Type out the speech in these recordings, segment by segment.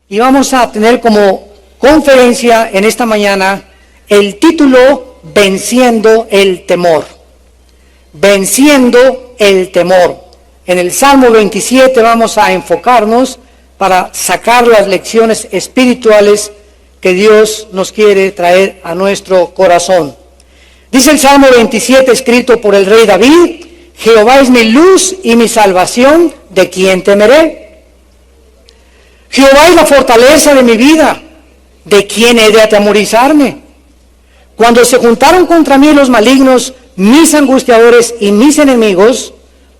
Y vamos a tener como conferencia en esta mañana el título Venciendo el temor. Venciendo el temor. En el Salmo 27 vamos a enfocarnos para sacar las lecciones espirituales que Dios nos quiere traer a nuestro corazón. Dice el Salmo 27, escrito por el rey David: Jehová es mi luz y mi salvación, ¿de quién temeré? Jehová es la fortaleza de mi vida, ¿de quién he de atemorizarme? Cuando se juntaron contra mí los malignos, mis angustiadores y mis enemigos,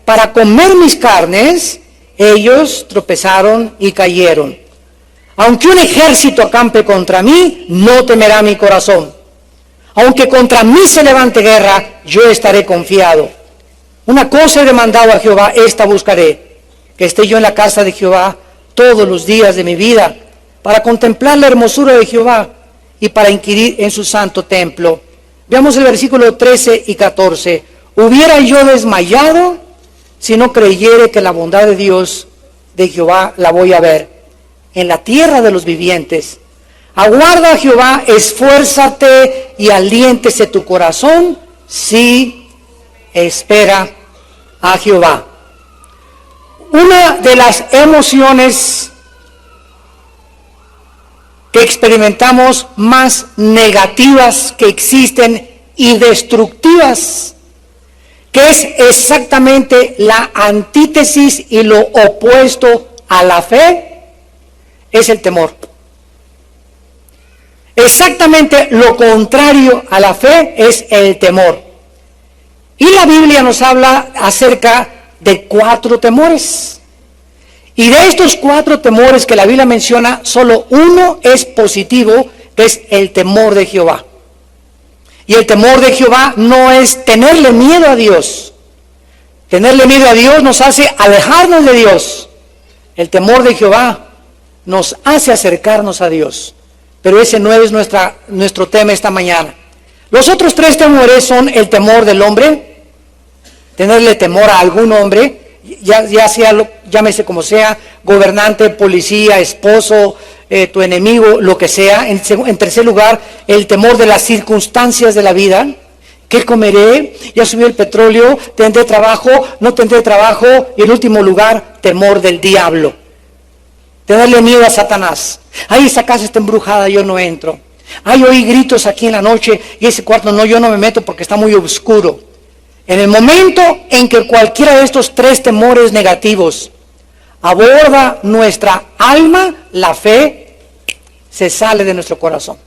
para comer mis carnes, ellos tropezaron y cayeron. Aunque un ejército acampe contra mí, no temerá mi corazón. Aunque contra mí se levante guerra, yo estaré confiado. Una cosa he demandado a Jehová, esta buscaré, que esté yo en la casa de Jehová todos los días de mi vida, para contemplar la hermosura de Jehová y para inquirir en su santo templo. Veamos el versículo 13 y 14. Hubiera yo desmayado si no creyere que la bondad de Dios, de Jehová, la voy a ver en la tierra de los vivientes. Aguarda a Jehová, esfuérzate y aliéntese tu corazón, sí, espera a Jehová. Una de las emociones que experimentamos más negativas que existen y destructivas, que es exactamente la antítesis y lo opuesto a la fe, es el temor. Exactamente lo contrario a la fe es el temor. Y la Biblia nos habla acerca de 4 temores. Y de estos 4 temores que la Biblia menciona, solo uno es positivo, que es el temor de Jehová. Y el temor de Jehová no es tenerle miedo a Dios. Tenerle miedo a Dios nos hace alejarnos de Dios. El temor de Jehová nos hace acercarnos a Dios. Pero ese no es nuestro tema esta mañana. Los otros 3 temores son el temor del hombre, tenerle temor a algún hombre, ya sea, llámese como sea, gobernante, policía, esposo, tu enemigo, lo que sea. En tercer lugar, el temor de las circunstancias de la vida. ¿Qué comeré? Ya subió el petróleo, tendré trabajo, no tendré trabajo. Y en último lugar, temor del diablo. Tenerle miedo a Satanás. Ay, esa casa está embrujada, yo no entro. Ay, oí gritos aquí en la noche y ese cuarto no, yo no me meto porque está muy oscuro. En el momento en que cualquiera de estos 3 temores negativos aborda nuestra alma, la fe se sale de nuestro corazón.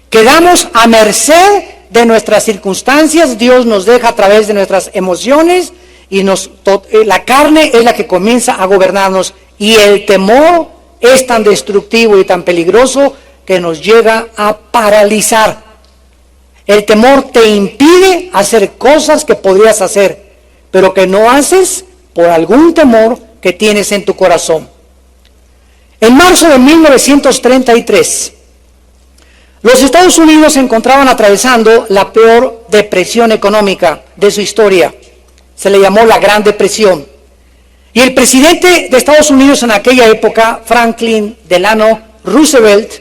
Quedamos a merced de nuestras circunstancias. Dios nos deja a través de nuestras emociones y la carne es la que comienza a gobernarnos. Y el temor es tan destructivo y tan peligroso que nos llega a paralizar. El temor te impide hacer cosas que podrías hacer, pero que no haces por algún temor que tienes en tu corazón. En marzo de 1933, los Estados Unidos se encontraban atravesando la peor depresión económica de su historia. Se le llamó la Gran Depresión. Y el presidente de Estados Unidos en aquella época, Franklin Delano Roosevelt,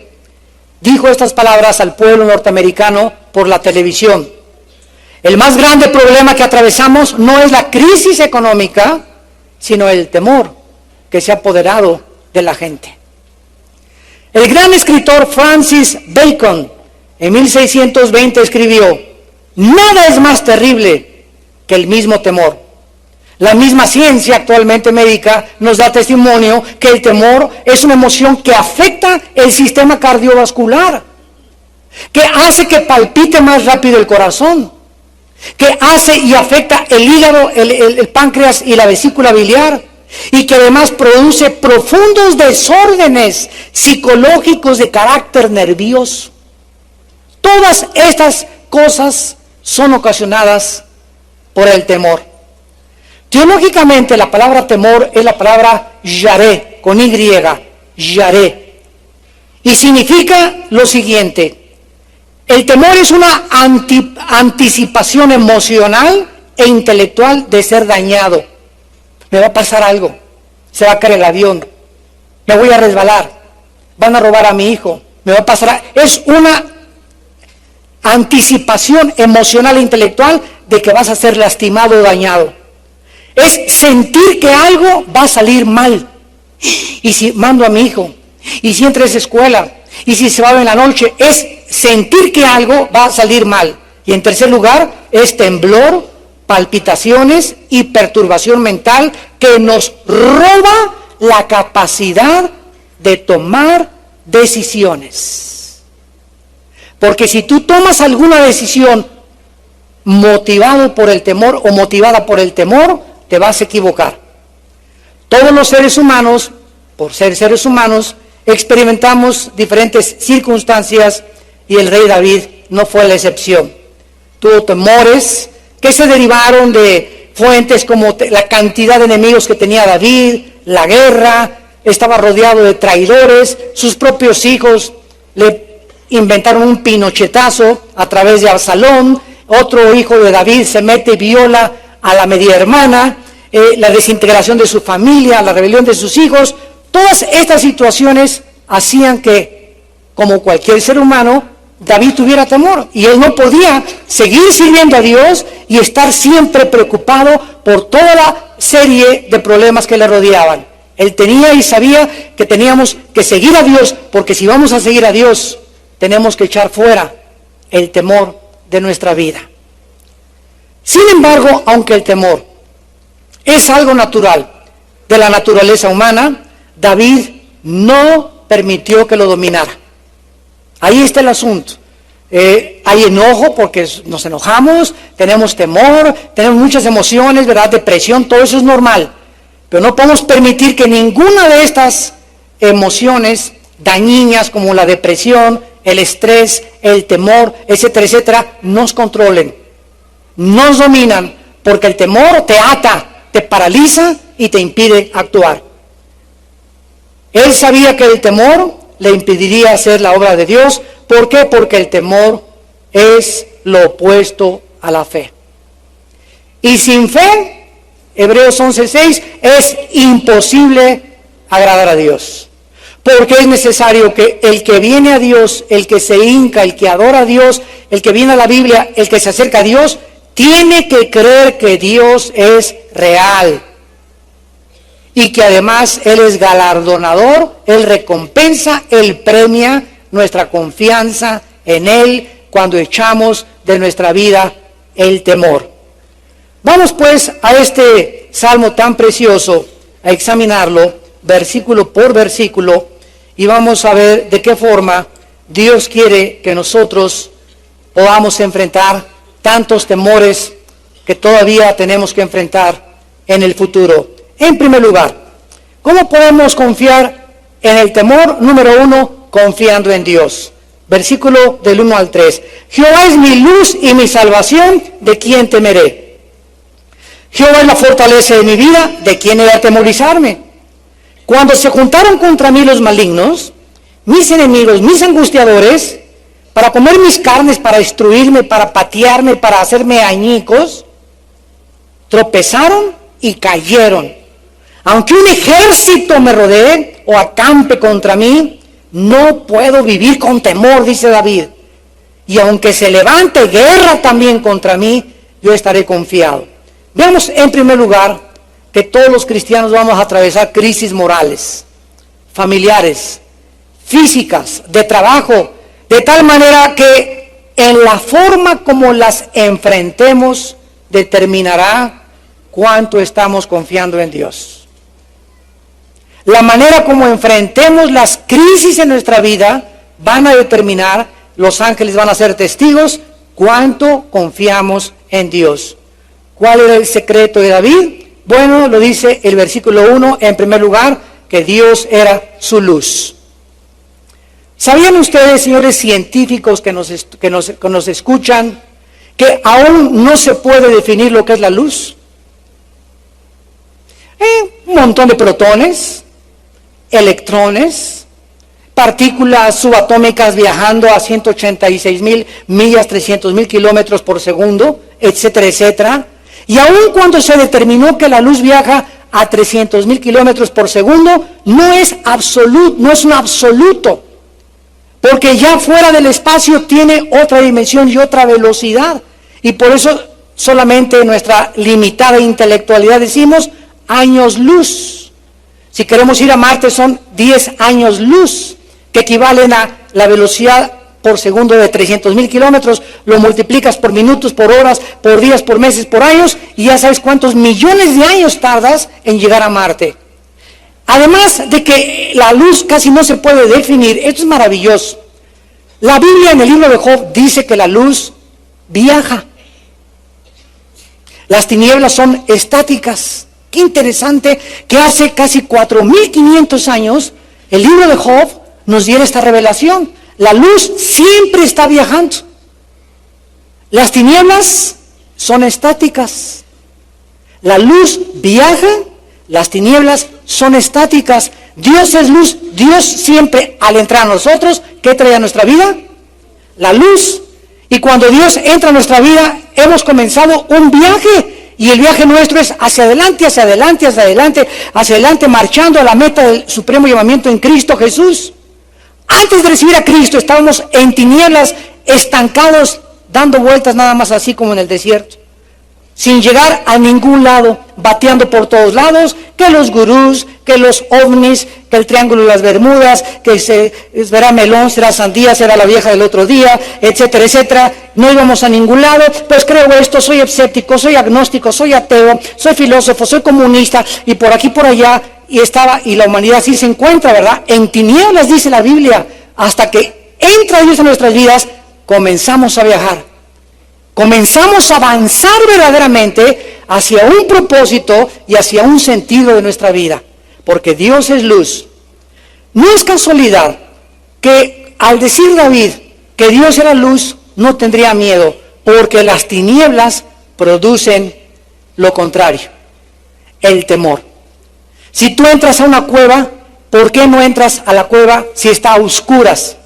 dijo estas palabras al pueblo norteamericano por la televisión: el más grande problema que atravesamos no es la crisis económica, sino el temor que se ha apoderado de la gente. El gran escritor Francis Bacon en 1620 escribió: nada es más terrible que el mismo temor. La misma ciencia actualmente médica nos da testimonio que el temor es una emoción que afecta el sistema cardiovascular, que hace que palpite más rápido el corazón, que hace y afecta el hígado, el páncreas y la vesícula biliar, y que además produce profundos desórdenes psicológicos de carácter nervioso. Todas estas cosas son ocasionadas por el temor. Teológicamente, la palabra temor es la palabra yaré, con Y, yaré. Y significa lo siguiente: el temor es una anticipación emocional e intelectual de ser dañado. Me va a pasar algo, se va a caer el avión, me voy a resbalar, van a robar a mi hijo, me va a pasar. Es una anticipación emocional e intelectual de que vas a ser lastimado o dañado. Es sentir que algo va a salir mal. Y si mando a mi hijo, y si entra a esa escuela, y si se va en la noche, es sentir que algo va a salir mal. Y en tercer lugar, es temblor, palpitaciones y perturbación mental que nos roba la capacidad de tomar decisiones. Porque si tú tomas alguna decisión motivado por el temor o motivada por el temor, te vas a equivocar. Todos los seres humanos, por ser seres humanos, experimentamos diferentes circunstancias y el rey David no fue la excepción. Tuvo temores que se derivaron de fuentes como la cantidad de enemigos que tenía David, la guerra, estaba rodeado de traidores, sus propios hijos le inventaron un pinochetazo a través de Absalón, otro hijo de David se mete y viola a la media hermana, la desintegración de su familia, la rebelión de sus hijos. Todas estas situaciones hacían que, como cualquier ser humano, David tuviera temor y él no podía seguir sirviendo a Dios y estar siempre preocupado por toda la serie de problemas que le rodeaban. Él tenía y sabía que teníamos que seguir a Dios, porque si vamos a seguir a Dios, tenemos que echar fuera el temor de nuestra vida. Sin embargo, aunque el temor es algo natural de la naturaleza humana, David no permitió que lo dominara. Ahí está el asunto. Hay enojo porque nos enojamos, tenemos temor, tenemos muchas emociones, ¿verdad? Depresión, todo eso es normal. Pero no podemos permitir que ninguna de estas emociones dañinas como la depresión, el estrés, el temor, etcétera, etcétera, nos controlen, nos dominan, porque el temor te ata, te paraliza y te impide actuar. Él sabía que el temor le impediría hacer la obra de Dios. ¿Por qué? Porque el temor es lo opuesto a la fe. Y sin fe, Hebreos 11:6, es imposible agradar a Dios. Porque es necesario que el que viene a Dios, el que se hinca, el que adora a Dios, el que viene a la Biblia, el que se acerca a Dios, tiene que creer que Dios es real. Y que además Él es galardonador, Él recompensa, Él premia nuestra confianza en Él cuando echamos de nuestra vida el temor. Vamos pues a este salmo tan precioso, a examinarlo versículo por versículo, y vamos a ver de qué forma Dios quiere que nosotros podamos enfrentar tantos temores que todavía tenemos que enfrentar en el futuro. En primer lugar, ¿cómo podemos confiar en el temor? Número 1, confiando en Dios. Versículo del 1 al 3. Jehová es mi luz y mi salvación, ¿de quién temeré? Jehová es la fortaleza de mi vida, ¿de quién he de atemorizarme? Cuando se juntaron contra mí los malignos, mis enemigos, mis angustiadores, para comer mis carnes, para destruirme, para patearme, para hacerme añicos, tropezaron y cayeron. Aunque un ejército me rodee o acampe contra mí, no puedo vivir con temor, dice David. Y aunque se levante guerra también contra mí, yo estaré confiado. Veamos en primer lugar que todos los cristianos vamos a atravesar crisis morales, familiares, físicas, de trabajo, de tal manera que en la forma como las enfrentemos determinará cuánto estamos confiando en Dios. La manera como enfrentemos las crisis en nuestra vida van a determinar, los ángeles van a ser testigos, cuánto confiamos en Dios. ¿Cuál era el secreto de David? Bueno, lo dice el versículo 1, en primer lugar, que Dios era su luz. ¿Sabían ustedes, señores científicos que nos escuchan, que aún no se puede definir lo que es la luz? Un montón de protones, electrones, partículas subatómicas viajando a 186,000 millas, 300,000 kilómetros por segundo, etcétera, etcétera. Y aun cuando se determinó que la luz viaja a 300,000 kilómetros por segundo, no es absoluto, no es un absoluto. Porque ya fuera del espacio tiene otra dimensión y otra velocidad. Y por eso solamente nuestra limitada intelectualidad decimos años luz. Si queremos ir a Marte son 10 años luz, que equivalen a la velocidad por segundo de 300,000 kilómetros, lo multiplicas por minutos, por horas, por días, por meses, por años, y ya sabes cuántos millones de años tardas en llegar a Marte. Además de que la luz casi no se puede definir, esto es maravilloso. La Biblia en el libro de Job dice que la luz viaja. Las tinieblas son estáticas. Qué interesante que hace casi 4,500 años el libro de Job nos diera esta revelación. La luz siempre está viajando. Las tinieblas son estáticas. La luz viaja, las tinieblas son estáticas. Dios es luz. Dios siempre al entrar a nosotros, ¿qué trae a nuestra vida? La luz. Y cuando Dios entra a nuestra vida, hemos comenzado un viaje. Y el viaje nuestro es hacia adelante, hacia adelante, hacia adelante, hacia adelante, marchando a la meta del supremo llamamiento en Cristo Jesús. Antes de recibir a Cristo estábamos en tinieblas, estancados, dando vueltas nada más así como en el desierto, sin llegar a ningún lado, bateando por todos lados, que los gurús, que los ovnis, que el triángulo de las Bermudas, que será melón, será sandía, será la vieja del otro día, etcétera, etcétera. No íbamos a ningún lado, pues creo esto, soy escéptico, soy agnóstico, soy ateo, soy filósofo, soy comunista, y por aquí, por allá, y la humanidad sí se encuentra, ¿verdad? En tinieblas, dice la Biblia, hasta que entra Dios en nuestras vidas, comenzamos a viajar. Comenzamos a avanzar verdaderamente hacia un propósito y hacia un sentido de nuestra vida, porque Dios es luz. No es casualidad que al decir David que Dios era luz, no tendría miedo, porque las tinieblas producen lo contrario, el temor. Si tú entras a una cueva, ¿por qué no entras a la cueva si está a oscuras?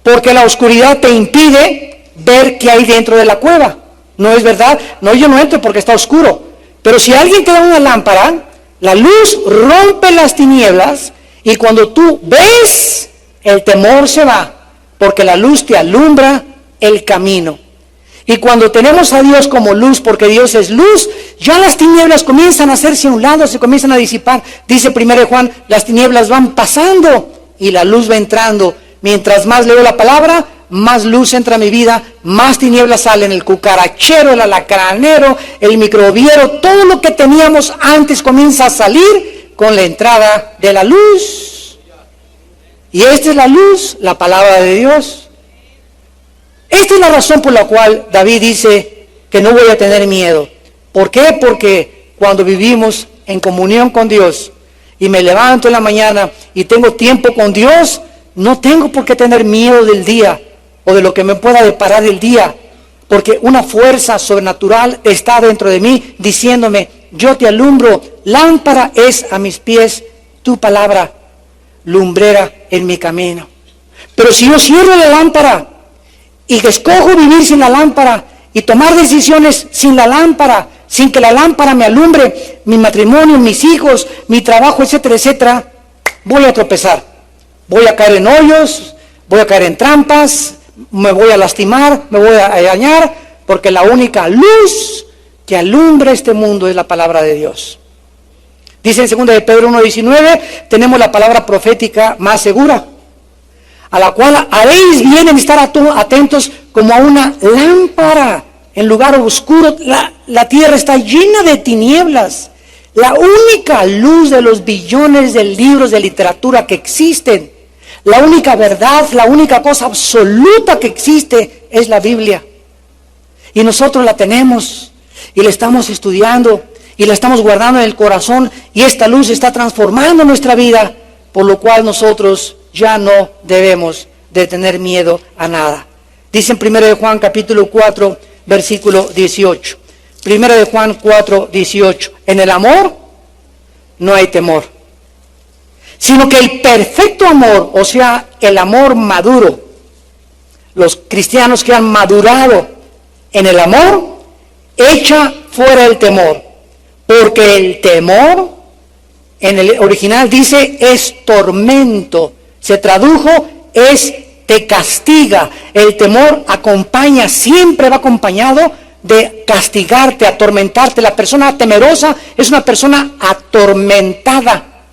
Porque la oscuridad te impide ver qué hay dentro de la cueva. ¿No es verdad? No, yo no entro porque está oscuro. Pero si alguien te da una lámpara, la luz rompe las tinieblas y cuando tú ves, el temor se va, porque la luz te alumbra el camino. Y cuando tenemos a Dios como luz, porque Dios es luz, ya las tinieblas comienzan a hacerse a un lado, se comienzan a disipar. Dice 1 Juan, las tinieblas van pasando y la luz va entrando. Mientras más leo la palabra, más luz entra a mi vida, más tinieblas salen. El cucarachero, el alacranero, el microbiero, todo lo que teníamos antes comienza a salir con la entrada de la luz. Y esta es la luz, la palabra de Dios. Esta es la razón por la cual David dice que no voy a tener miedo. ¿Por qué? Porque cuando vivimos en comunión con Dios y me levanto en la mañana y tengo tiempo con Dios, no tengo por qué tener miedo del día o de lo que me pueda deparar el día, porque una fuerza sobrenatural está dentro de mí diciéndome, yo te alumbro, lámpara es a mis pies tu palabra, lumbrera en mi camino. Pero si yo cierro la lámpara y escojo vivir sin la lámpara y tomar decisiones sin la lámpara, sin que la lámpara me alumbre mi matrimonio, mis hijos, mi trabajo, etcétera, etcétera, voy a tropezar, voy a caer en hoyos, voy a caer en trampas, me voy a lastimar, me voy a dañar, porque la única luz que alumbra este mundo es la palabra de Dios. Dice en 2 de Pedro 1:19, tenemos la palabra profética más segura, a la cual haréis bien en estar atentos como a una lámpara en lugar oscuro. La tierra está llena de tinieblas. La única luz de los billones de libros de literatura que existen, la única verdad, la única cosa absoluta que existe es la Biblia. Y nosotros la tenemos y la estamos estudiando y la estamos guardando en el corazón y esta luz está transformando nuestra vida, por lo cual nosotros ya no debemos de tener miedo a nada. Dice en 1 de Juan capítulo 4, versículo 18. 1 de Juan 4, 18. En el amor no hay temor, sino que el perfecto amor, o sea, el amor maduro, los cristianos que han madurado en el amor, echa fuera el temor, Porque el temor, en el original dice, es tormento. Se tradujo, te castiga. El temor acompaña, siempre va acompañado de castigarte, atormentarte. La persona temerosa es una persona atormentada.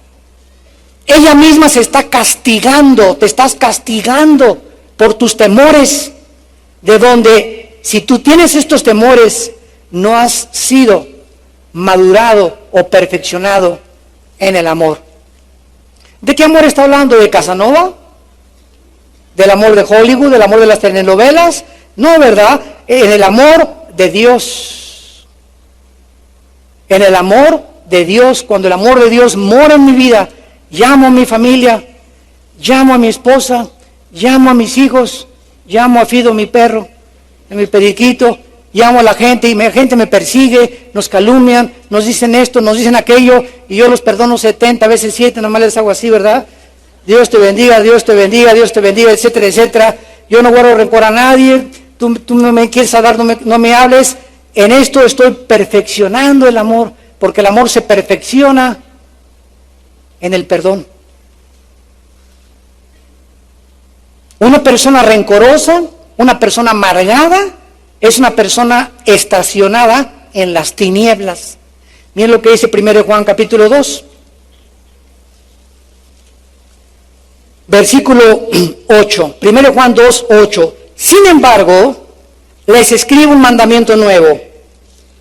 Ella misma se está castigando, te estás castigando por tus temores, de donde si tú tienes estos temores, no has sido madurado o perfeccionado en el amor. ¿De qué amor está hablando? ¿De Casanova? ¿Del amor de Hollywood? ¿Del amor de las telenovelas? No, ¿verdad? En el amor de Dios. En el amor de Dios, cuando el amor de Dios mora en mi vida, llamo a mi familia, llamo a mi esposa, llamo a mis hijos, llamo a Fido, mi perro, a mi periquito, llamo a la gente y la gente me persigue, nos calumnian, nos dicen esto, nos dicen aquello, y yo los perdono 70 veces 7, nomás les hago así, ¿verdad? Dios te bendiga, Dios te bendiga, Dios te bendiga, etcétera, etcétera. Yo no guardo rencor a nadie, tú no me quieres hablar, no me hables. En esto estoy perfeccionando el amor, porque el amor se perfecciona en el perdón. Una persona rencorosa, una persona amargada, es una persona estacionada en las tinieblas. Miren lo que dice 1 Juan capítulo 2. Versículo 8. 1 Juan 2, 8. Sin embargo, les escribo un mandamiento nuevo,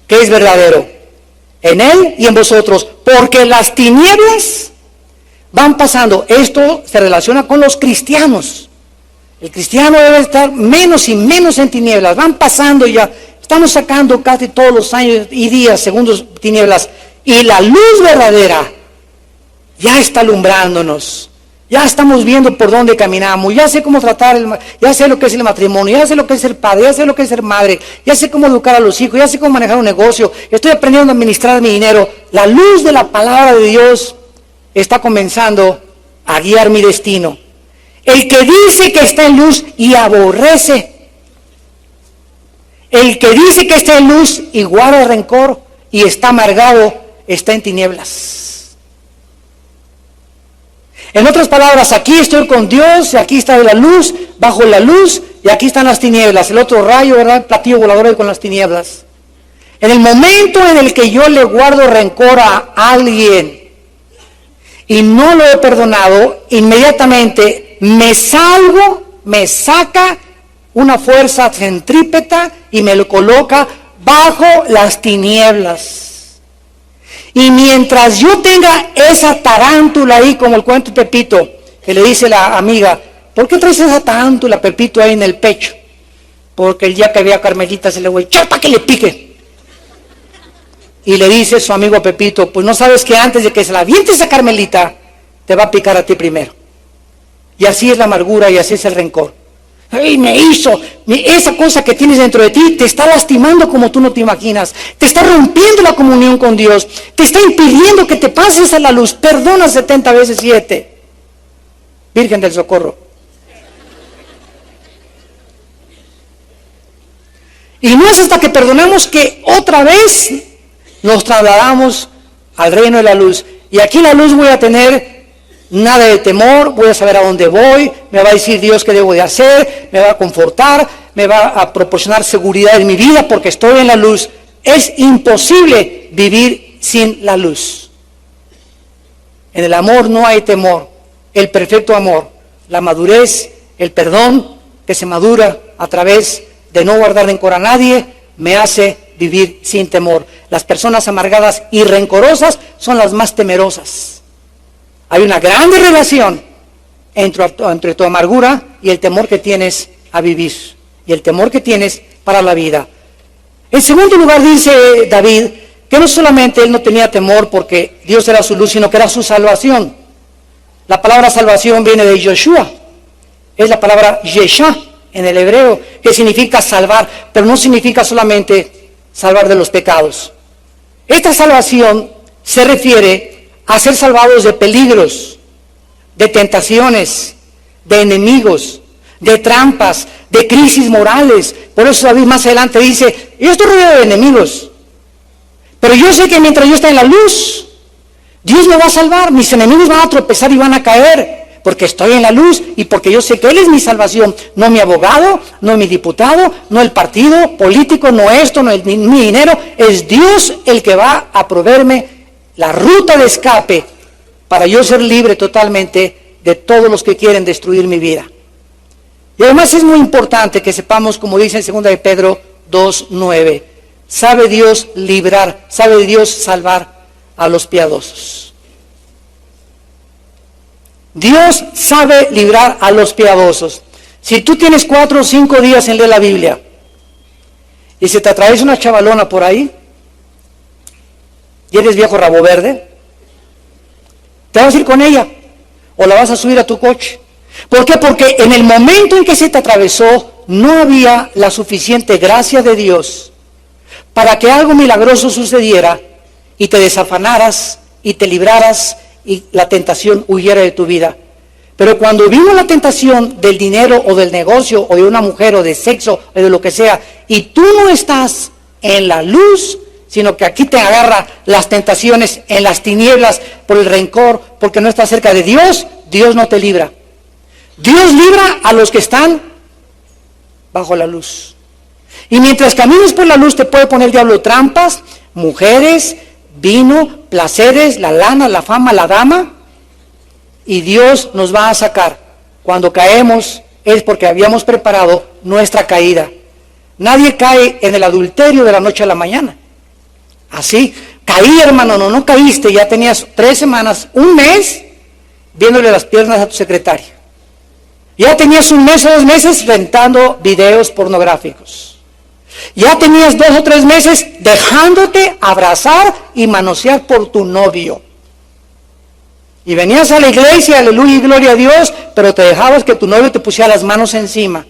que es verdadero, en él y en vosotros, porque las tinieblas van pasando. Esto se relaciona con los cristianos. El cristiano debe estar menos y menos en tinieblas. Van pasando ya. Estamos sacando casi todos los años y días, segundos, tinieblas. Y la luz verdadera ya está alumbrándonos. Ya estamos viendo por dónde caminamos. Ya sé cómo tratar, ya sé lo que es el matrimonio, ya sé lo que es ser padre, ya sé lo que es ser madre, ya sé cómo educar a los hijos, ya sé cómo manejar un negocio. Estoy aprendiendo a administrar mi dinero. La luz de la palabra de Dios está comenzando a guiar mi destino. El que dice que está en luz y aborrece, el que dice que está en luz y guarda rencor y está amargado, está en tinieblas. En otras palabras, aquí estoy con Dios, aquí está la luz, bajo la luz, y aquí están las tinieblas. El otro rayo, ¿verdad? El platillo volador con las tinieblas. En el momento en el que yo le guardo rencor a alguien y no lo he perdonado, inmediatamente me salgo, me saca una fuerza centrípeta y me lo coloca bajo las tinieblas. Y mientras yo tenga esa tarántula ahí, como el cuento de Pepito, que le dice la amiga, ¿por qué traes esa tarántula, Pepito, ahí en el pecho? Porque el día que había Carmelita se le fue, ¡chapa que le pique! Y le dice su amigo Pepito, pues no sabes que antes de que se la avientes a Carmelita, te va a picar a ti primero. Y así es la amargura y así es el rencor. ¡Ay, me hizo! Esa cosa que tienes dentro de ti te está lastimando como tú no te imaginas. Te está rompiendo la comunión con Dios. Te está impidiendo que te pases a la luz. Perdona 70 veces 7. Virgen del Socorro. Y no es hasta que perdonamos que otra vez nos trasladamos al reino de la luz. Y aquí en la luz voy a tener nada de temor, voy a saber a dónde voy, me va a decir Dios qué debo de hacer, me va a confortar, me va a proporcionar seguridad en mi vida porque estoy en la luz. Es imposible vivir sin la luz. En el amor no hay temor, el perfecto amor, la madurez, el perdón que se madura a través de no guardar rencor a nadie, me hace vivir sin temor. Las personas amargadas y rencorosas son las más temerosas. Hay una grande relación entre tu amargura y el temor que tienes a vivir, y el temor que tienes para la vida. En segundo lugar dice David, que no solamente él no tenía temor porque Dios era su luz, sino que era su salvación. La palabra salvación viene de Yoshua, es la palabra Yeshua en el hebreo, que significa salvar, pero no significa solamente salvar de los pecados. Esta salvación se refiere a ser salvados de peligros, de tentaciones, de enemigos, de trampas, de crisis morales. Por eso David más adelante dice, yo estoy rodeado de enemigos, Pero yo sé que mientras yo esté en la luz, Dios me va a salvar. Mis enemigos van a tropezar y van a caer, porque estoy en la luz y porque yo sé que Él es mi salvación. No mi abogado, no mi diputado, no el partido político, no esto, no mi dinero. Es Dios el que va a proveerme la ruta de escape para yo ser libre totalmente de todos los que quieren destruir mi vida. Y además es muy importante que sepamos, como dice en 2 de Pedro 2:9, sabe Dios librar, sabe Dios salvar a los piadosos. Dios sabe librar a los piadosos. Si tú tienes 4 o 5 días en leer la Biblia y se te atraviesa una chavalona por ahí y eres viejo rabo verde, te vas a ir con ella o la vas a subir a tu coche. ¿Por qué? Porque en el momento en que se te atravesó no había la suficiente gracia de Dios para que algo milagroso sucediera y te desafanaras y te libraras y la tentación huyera de tu vida. Pero cuando vino la tentación del dinero o del negocio o de una mujer o de sexo o de lo que sea, y tú no estás en la luz, sino que aquí te agarra las tentaciones en las tinieblas por el rencor, porque no estás cerca de Dios, Dios no te libra. Dios libra a los que están bajo la luz. Y mientras camines por la luz te puede poner el diablo trampas, mujeres, vino, placeres, la lana, la fama, la dama, y Dios nos va a sacar. Cuando caemos es porque habíamos preparado nuestra caída. Nadie cae en el adulterio de la noche a la mañana. Así, caí, hermano, no caíste, ya tenías 3 semanas, 1 mes, viéndole las piernas a tu secretaria. Ya tenías 1 mes o 2 meses rentando videos pornográficos. Ya tenías 2 o 3 meses dejándote abrazar y manosear por tu novio. Y venías a la iglesia, aleluya y gloria a Dios, pero te dejabas que tu novio te pusiera las manos encima.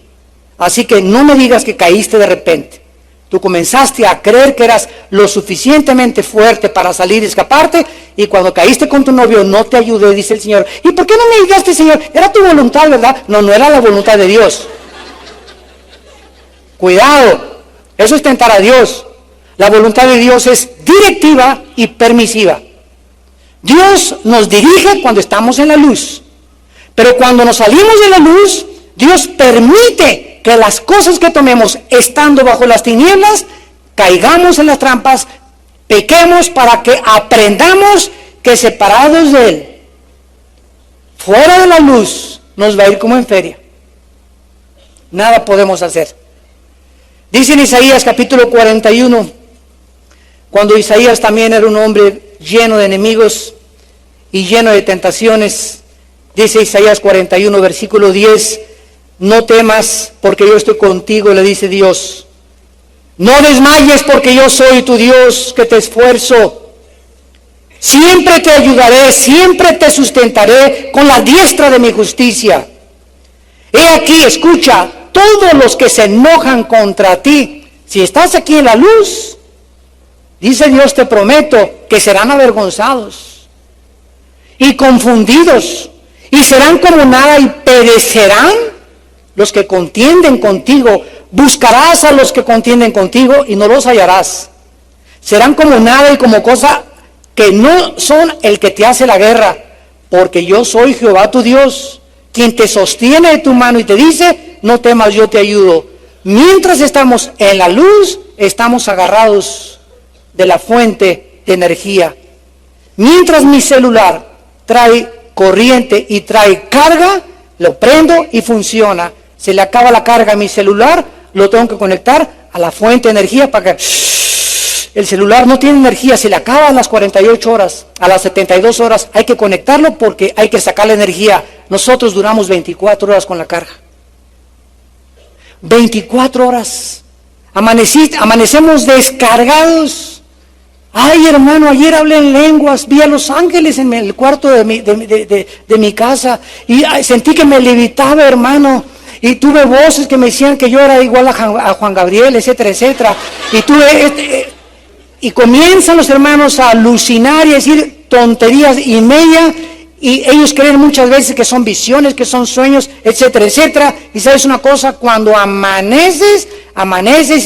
Así que no me digas que caíste de repente. Tú comenzaste a creer que eras lo suficientemente fuerte para salir y escaparte, y cuando caíste con tu novio no te ayudé, dice el Señor. ¿Y por qué no me ayudaste, Señor? Era tu voluntad, ¿verdad? No, no era la voluntad de Dios. Cuidado, eso es tentar a Dios. La voluntad de Dios es directiva y permisiva. Dios nos dirige cuando estamos en la luz, pero cuando nos salimos de la luz, Dios permite que las cosas que tomemos estando bajo las tinieblas, caigamos en las trampas, pequemos para que aprendamos que separados de Él, fuera de la luz, nos va a ir como en feria. Nada podemos hacer. Dice en Isaías capítulo 41, cuando Isaías también era un hombre lleno de enemigos y lleno de tentaciones, dice Isaías 41, versículo 10, no temas porque yo estoy contigo, le dice Dios. No desmayes porque yo soy tu Dios que te esfuerzo. Siempre te ayudaré, siempre te sustentaré con la diestra de mi justicia. He aquí, escucha, todos los que se enojan contra ti, si estás aquí en la luz, dice Dios, te prometo que serán avergonzados y confundidos y serán como nada y perecerán los que contienden contigo. Buscarás a los que contienden contigo y no los hallarás. Serán como nada y como cosa que no son el que te hace la guerra, porque yo soy Jehová tu Dios, quien te sostiene de tu mano y te dice, no temas, yo te ayudo. Mientras estamos en la luz, estamos agarrados de la fuente de energía. Mientras mi celular trae corriente y trae carga, lo prendo y funciona. Se le acaba la carga a mi celular, lo tengo que conectar a la fuente de energía para que el celular no tiene energía, se le acaba a las 48 horas, a las 72 horas, hay que conectarlo porque hay que sacar la energía. Nosotros duramos 24 horas con la carga. 24 horas. Amanecemos descargados. Ay, hermano, ayer hablé en lenguas, vi a los ángeles en el cuarto de mi casa y sentí que me levitaba, hermano. Y tuve voces que me decían que yo era igual a Juan Gabriel, etcétera, etcétera. Y comienzan los hermanos a alucinar y a decir tonterías y media, y ellos creen muchas veces que son visiones, que son sueños, etcétera, etcétera. Y sabes una cosa, cuando amaneces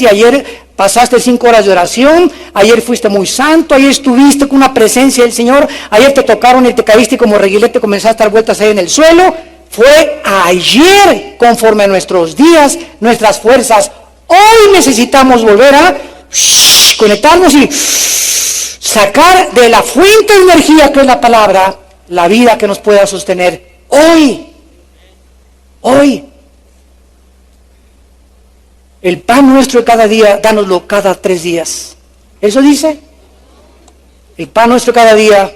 y ayer pasaste 5 horas de oración, ayer fuiste muy santo, ayer estuviste con una presencia del Señor, ayer te tocaron y te caíste como reguilete, comenzaste a dar vueltas ahí en el suelo. Fue ayer, conforme a nuestros días, nuestras fuerzas. Hoy necesitamos volver a conectarnos y sacar de la fuente de energía que es la palabra, la vida que nos pueda sostener hoy. El pan nuestro de cada día, dánoslo cada 3 días. ¿Eso dice? El pan nuestro de cada día,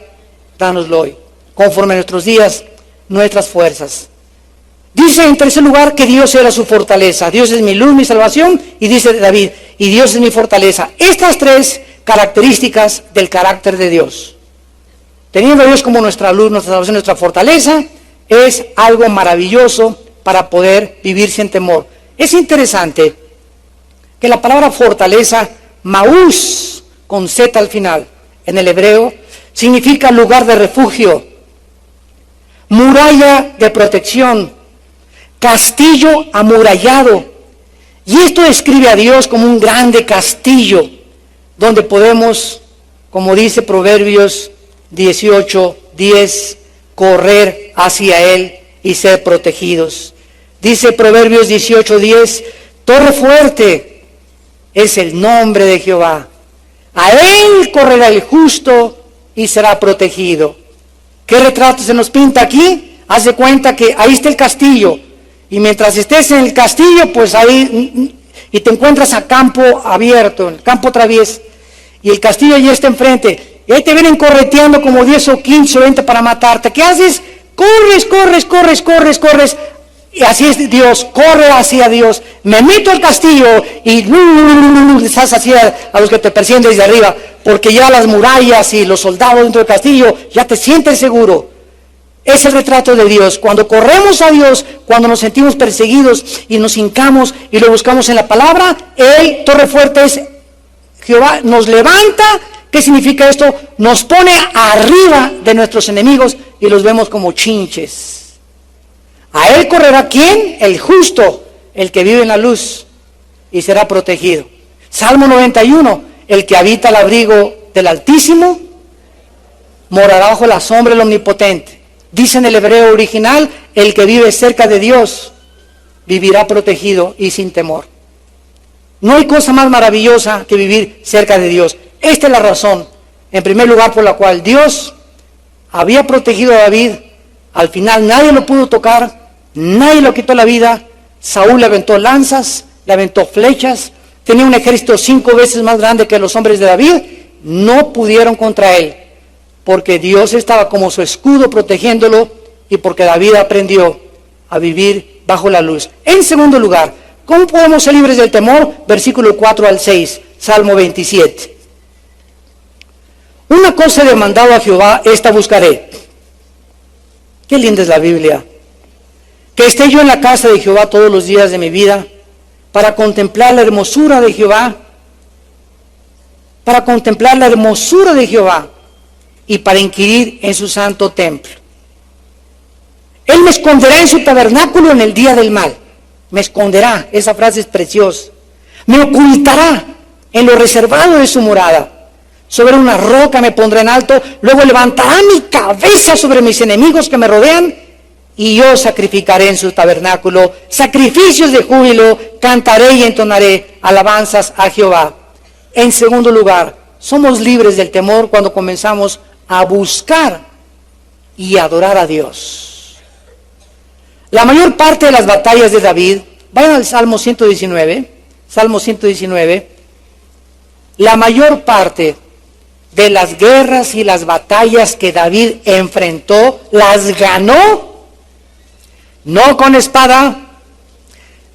dánoslo hoy, conforme a nuestros días, nuestras fuerzas. Dice en tercer lugar que Dios era su fortaleza. Dios es mi luz, mi salvación, y dice David, y Dios es mi fortaleza. Estas 3 características del carácter de Dios. Teniendo a Dios como nuestra luz, nuestra salvación, nuestra fortaleza, es algo maravilloso para poder vivir sin temor. Es interesante que la palabra fortaleza, maús, con Z al final, en el hebreo, significa lugar de refugio, muralla de protección, castillo amurallado. Y esto describe a Dios como un grande castillo, donde podemos, como dice Proverbios 18:10, correr hacia Él y ser protegidos. Dice Proverbios 18:10, torre fuerte es el nombre de Jehová. A Él correrá el justo y será protegido. ¿Qué retrato se nos pinta aquí? Haz de cuenta que ahí está el castillo. Y mientras estés en el castillo, pues ahí, y te encuentras a campo abierto, en el campo traviés, y el castillo ya está enfrente. Y ahí te vienen correteando como 10 o 15 o 20 para matarte. ¿Qué haces? Corres. Y así es Dios, corre hacia Dios. Me meto al castillo y estás hacia a los que te persiguen desde arriba, porque ya las murallas y los soldados dentro del castillo ya te sientes seguro. Es el retrato de Dios. Cuando corremos a Dios, cuando nos sentimos perseguidos y nos hincamos y lo buscamos en la palabra, Él, torre fuerte, es Jehová, nos levanta. ¿Qué significa esto? Nos pone arriba de nuestros enemigos y los vemos como chinches. A Él correrá ¿quién? El justo, el que vive en la luz y será protegido. Salmo 91, el que habita al abrigo del Altísimo morará bajo la sombra del Omnipotente. Dice en el hebreo original, el que vive cerca de Dios vivirá protegido y sin temor. No hay cosa más maravillosa que vivir cerca de Dios. Esta es la razón, en primer lugar, por la cual Dios había protegido a David. Al final nadie lo pudo tocar, nadie lo quitó la vida. Saúl le aventó lanzas, le aventó flechas, tenía un ejército 5 veces más grande que los hombres de David. No pudieron contra él, porque Dios estaba como su escudo protegiéndolo y porque David aprendió a vivir bajo la luz. En segundo lugar, ¿cómo podemos ser libres del temor? Versículo 4 al 6, Salmo 27. Una cosa he demandado a Jehová, esta buscaré. Qué linda es la Biblia. Que esté yo en la casa de Jehová todos los días de mi vida, para contemplar la hermosura de Jehová, y para inquirir en su santo templo. Él me esconderá en su tabernáculo en el día del mal. Me esconderá, esa frase es preciosa. Me ocultará en lo reservado de su morada. Sobre una roca me pondrá en alto, luego levantará mi cabeza sobre mis enemigos que me rodean, y yo sacrificaré en su tabernáculo sacrificios de júbilo, cantaré y entonaré alabanzas a Jehová. En segundo lugar, somos libres del temor cuando comenzamos a buscar y adorar a Dios. La mayor parte de las batallas de David, vayan al Salmo 119, la mayor parte de las guerras y las batallas que David enfrentó, las ganó, no con espada,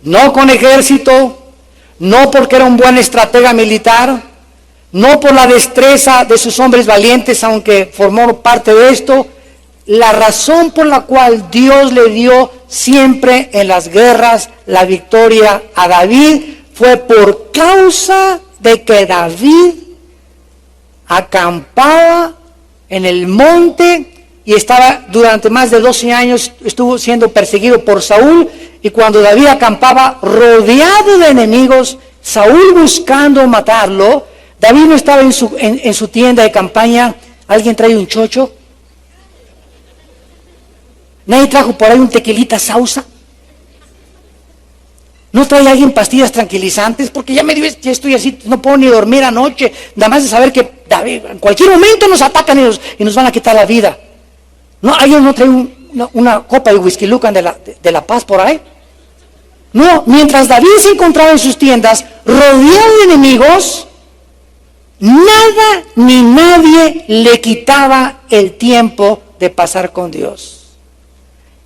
no con ejército, no porque era un buen estratega militar, no por la destreza de sus hombres valientes, aunque formó parte de esto. La razón por la cual Dios le dio siempre en las guerras la victoria a David fue por causa de que David acampaba en el monte y estaba durante más de 12 años, estuvo siendo perseguido por Saúl, y cuando David acampaba rodeado de enemigos, Saúl buscando matarlo, David no estaba en su tienda de campaña. ¿Alguien trae un chocho? ¿Nadie trajo por ahí un tequilita sausa? ¿No trae alguien pastillas tranquilizantes? Porque ya ya estoy así, no puedo ni dormir anoche, nada más de saber que David, en cualquier momento nos atacan y nos van a quitar la vida. ¿No? ¿Alguien no trae una copa de whisky lucan de la paz por ahí? No, mientras David se encontraba en sus tiendas, rodeado de enemigos, nada ni nadie le quitaba el tiempo de pasar con Dios.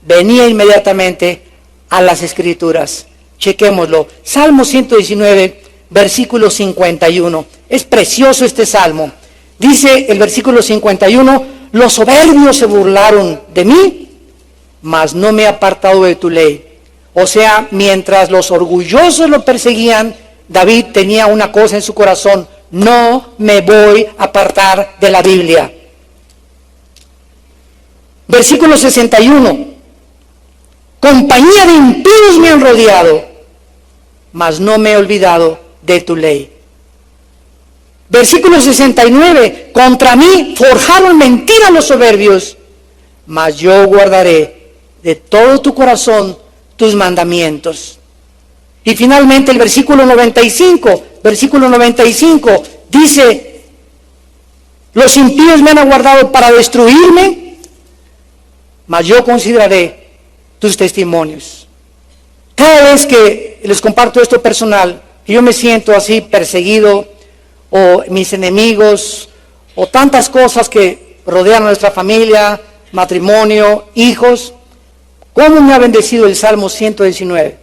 Venía inmediatamente a las Escrituras. Chequémoslo. Salmo 119, versículo 51. Es precioso este salmo. Dice el versículo 51, los soberbios se burlaron de mí, mas no me he apartado de tu ley. O sea, mientras los orgullosos lo perseguían, David tenía una cosa en su corazón: no me voy a apartar de la Biblia. Versículo 61. Compañía de impíos me han rodeado, mas no me he olvidado de tu ley. Versículo 69. Contra mí forjaron mentira los soberbios, mas yo guardaré de todo tu corazón tus mandamientos. Y finalmente el versículo 95 dice: los impíos me han aguardado para destruirme, mas yo consideraré tus testimonios. Cada vez que les comparto esto personal, que yo me siento así perseguido, o mis enemigos, o tantas cosas que rodean a nuestra familia, matrimonio, hijos, ¿cómo me ha bendecido el Salmo 119?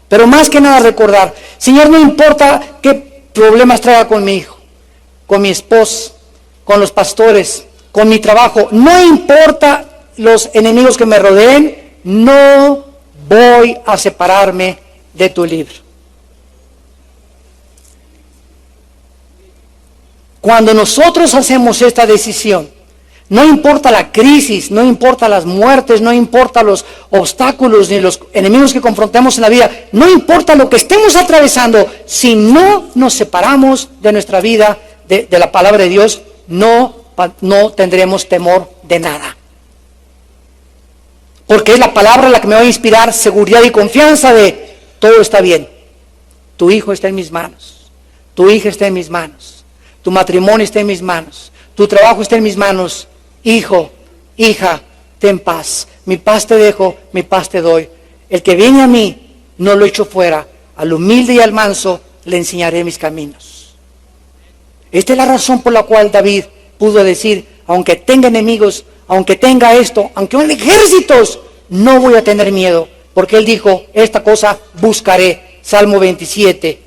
Pero más que nada recordar: Señor, no importa qué problemas traiga con mi hijo, con mi esposa, con los pastores, con mi trabajo, no importa los enemigos que me rodeen, no voy a separarme de tu libro. Cuando nosotros hacemos esta decisión, no importa la crisis, no importa las muertes, no importa los obstáculos ni los enemigos que confrontemos en la vida, no importa lo que estemos atravesando, si no nos separamos de nuestra vida, de la palabra de Dios, no tendremos temor de nada. Porque es la palabra la que me va a inspirar seguridad y confianza de todo está bien. Tu hijo está en mis manos, tu hija está en mis manos, tu matrimonio está en mis manos, tu trabajo está en mis manos. Hijo, hija, ten paz. Mi paz te dejo, mi paz te doy. El que viene a mí, no lo echo fuera. Al humilde y al manso le enseñaré mis caminos. Esta es la razón por la cual David pudo decir: aunque tenga enemigos, aunque tenga esto, aunque haya ejércitos, no voy a tener miedo. Porque él dijo: esta cosa buscaré. Salmo 27.